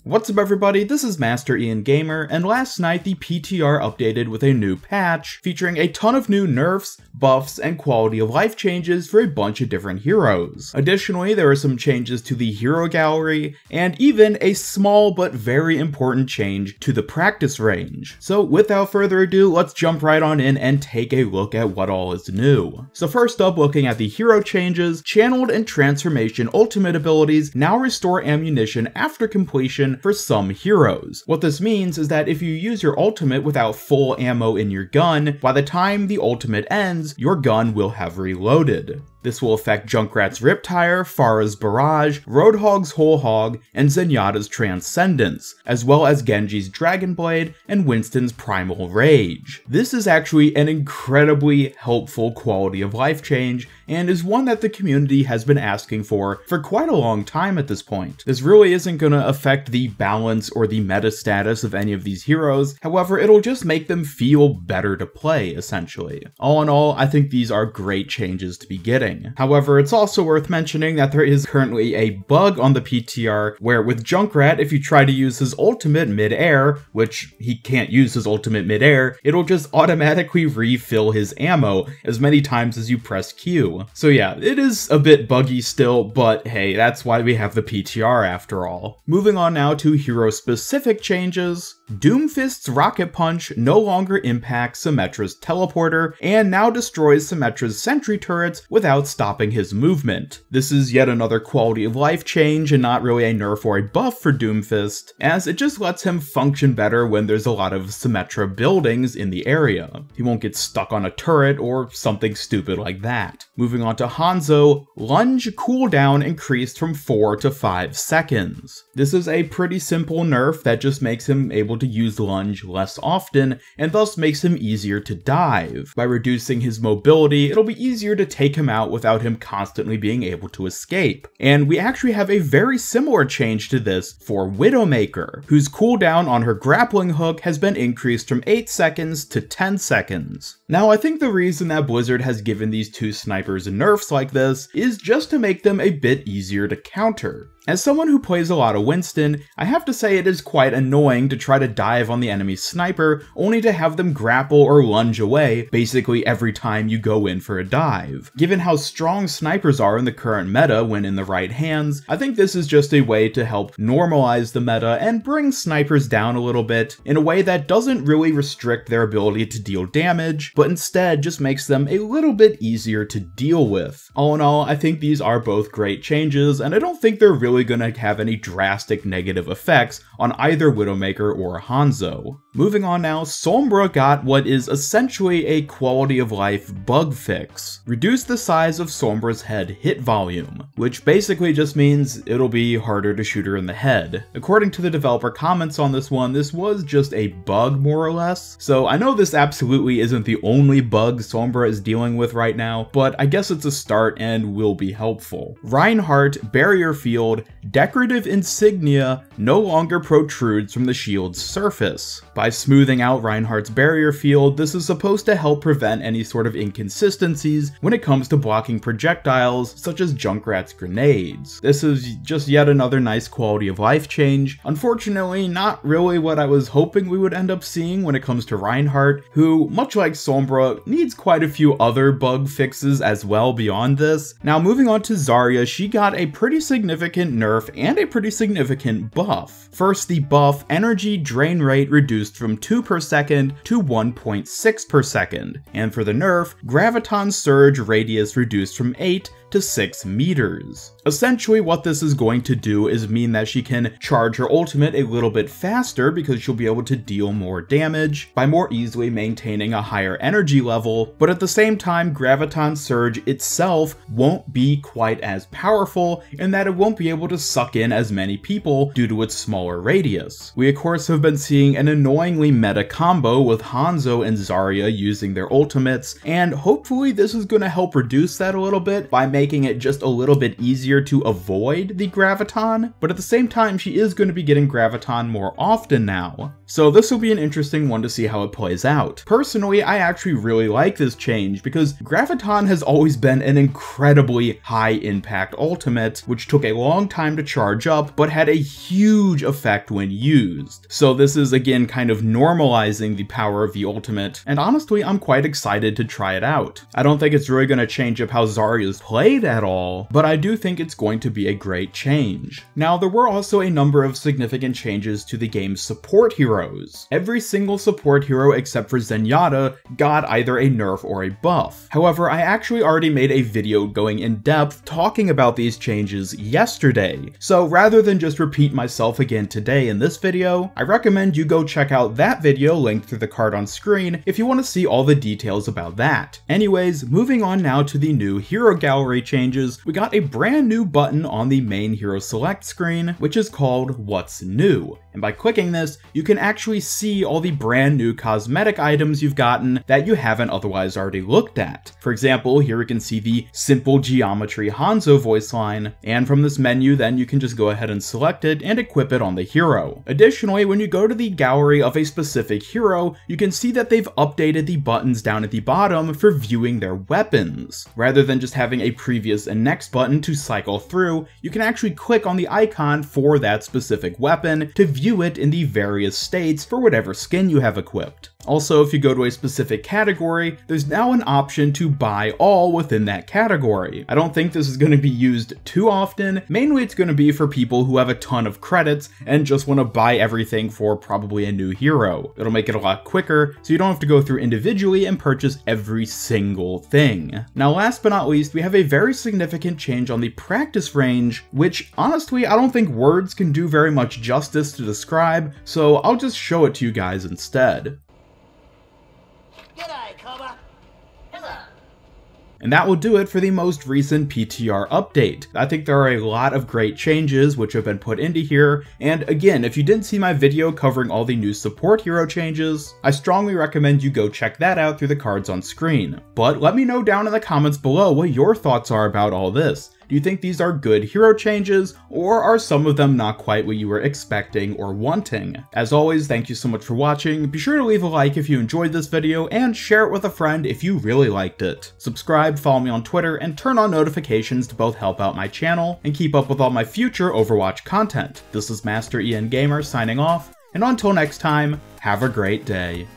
What's up everybody, this is Master Ian Gamer, and last night the PTR updated with a new patch featuring a ton of new nerfs, buffs, and quality of life changes for a bunch of different heroes. Additionally, there are some changes to the hero gallery, and even a small but very important change to the practice range. So without further ado, let's jump right on in and take a look at what all is new. So first up, looking at the hero changes, channeled and transformation ultimate abilities now restore ammunition after completion for some heroes. What this means is that if you use your ultimate without full ammo in your gun, by the time the ultimate ends, your gun will have reloaded. This will affect Junkrat's Riptire, Pharah's Barrage, Roadhog's Whole Hog, and Zenyatta's Transcendence, as well as Genji's Dragon Blade and Winston's Primal Rage. This is actually an incredibly helpful quality of life change, and is one that the community has been asking for quite a long time at this point. This really isn't going to affect the balance or the meta status of any of these heroes, however it'll just make them feel better to play, essentially. All in all, I think these are great changes to be getting. However, it's also worth mentioning that there is currently a bug on the PTR where with Junkrat, if you try to use his ultimate mid-air, which he can't use his ultimate mid-air, it'll just automatically refill his ammo as many times as you press Q. So yeah, it is a bit buggy still, but hey, that's why we have the PTR after all. Moving on now to hero-specific changes. Doomfist's Rocket Punch no longer impacts Symmetra's teleporter, and now destroys Symmetra's sentry turrets without stopping his movement. This is yet another quality of life change and not really a nerf or a buff for Doomfist, as it just lets him function better when there's a lot of Symmetra buildings in the area. He won't get stuck on a turret or something stupid like that. Moving on to Hanzo, Lunge cooldown increased from 4 to 5 seconds. This is a pretty simple nerf that just makes him able to use Lunge less often, and thus makes him easier to dive. By reducing his mobility, it'll be easier to take him out without him constantly being able to escape. And we actually have a very similar change to this for Widowmaker, whose cooldown on her grappling hook has been increased from 8 seconds to 10 seconds. Now, I think the reason that Blizzard has given these two snipers nerfs like this is just to make them a bit easier to counter. As someone who plays a lot of Winston, I have to say it is quite annoying to try to dive on the enemy sniper only to have them grapple or lunge away basically every time you go in for a dive. Given how strong snipers are in the current meta when in the right hands, I think this is just a way to help normalize the meta and bring snipers down a little bit in a way that doesn't really restrict their ability to deal damage, but instead just makes them a little bit easier to deal with. All in all, I think these are both great changes, and I don't think they're really going to have any drastic negative effects on either Widowmaker or Hanzo. Moving on now, Sombra got what is essentially a quality of life bug fix. Reduce the size of Sombra's head hit volume, which basically just means it'll be harder to shoot her in the head. According to the developer comments on this one, this was just a bug more or less. So I know this absolutely isn't the only bug Sombra is dealing with right now, but I guess it's a start and will be helpful. Reinhardt, Barrier Field, Decorative Insignia no longer protrudes from the shield's surface. By smoothing out Reinhardt's barrier field, this is supposed to help prevent any sort of inconsistencies when it comes to blocking projectiles such as Junkrat's grenades. This is just yet another nice quality of life change. Unfortunately, not really what I was hoping we would end up seeing when it comes to Reinhardt, who, much like Sombra, needs quite a few other bug fixes as well beyond this. Now moving on to Zarya, she got a pretty significant nerf and a pretty significant buff. First, the buff energy drain rate reduced from 2 per second to 1.6 per second, and for the nerf, graviton surge radius reduced from 8 to 6 meters. Essentially what this is going to do is mean that she can charge her ultimate a little bit faster because she'll be able to deal more damage by more easily maintaining a higher energy level, but at the same time graviton surge itself won't be quite as powerful in that it won't be able to suck in as many people due to its smaller radius. We of course have been seeing an annoying annoyingly meta combo with Hanzo and Zarya using their ultimates, and hopefully this is going to help reduce that a little bit by making it just a little bit easier to avoid the graviton, but at the same time she is going to be getting graviton more often now. So this will be an interesting one to see how it plays out. Personally, I actually really like this change because graviton has always been an incredibly high impact ultimate, which took a long time to charge up, but had a huge effect when used. So this is again kind of normalizing the power of the ultimate, and honestly I'm quite excited to try it out. I don't think it's really going to change up how Zarya's played at all, but I do think it's going to be a great change. Now there were also a number of significant changes to the game's support heroes. Every single support hero except for Zenyatta got either a nerf or a buff. However, I actually already made a video going in depth talking about these changes yesterday, so rather than just repeat myself again today in this video, I recommend you go check out that video linked through the card on screen if you want to see all the details about that. Anyways, moving on now to the new hero gallery changes, we got a brand new button on the main hero select screen, which is called What's New. And by clicking this, you can actually see all the brand new cosmetic items you've gotten that you haven't otherwise already looked at. For example, here we can see the Simple Geometry Hanzo voice line, and from this menu then you can just go ahead and select it and equip it on the hero. Additionally, when you go to the gallery of a specific hero, you can see that they've updated the buttons down at the bottom for viewing their weapons. Rather than just having a previous and next button to cycle through, you can actually click on the icon for that specific weapon to view it in the various states for whatever skin you have equipped. Also, if you go to a specific category, there's now an option to buy all within that category. I don't think this is going to be used too often. Mainly it's going to be for people who have a ton of credits and just want to buy everything for probably a new hero. It'll make it a lot quicker, so you don't have to go through individually and purchase every single thing. Now last but not least, we have a very significant change on the practice range, which honestly I don't think words can do very much justice to describe, so I'll just show it to you guys instead. And that will do it for the most recent PTR update. I think there are a lot of great changes which have been put into here, and again, if you didn't see my video covering all the new support hero changes, I strongly recommend you go check that out through the cards on screen. But let me know down in the comments below what your thoughts are about all this. Do you think these are good hero changes, or are some of them not quite what you were expecting or wanting? As always, thank you so much for watching. Be sure to leave a like if you enjoyed this video, and share it with a friend if you really liked it. Subscribe, follow me on Twitter, and turn on notifications to both help out my channel and keep up with all my future Overwatch content. This is Master Ian Gamer signing off, and until next time, have a great day.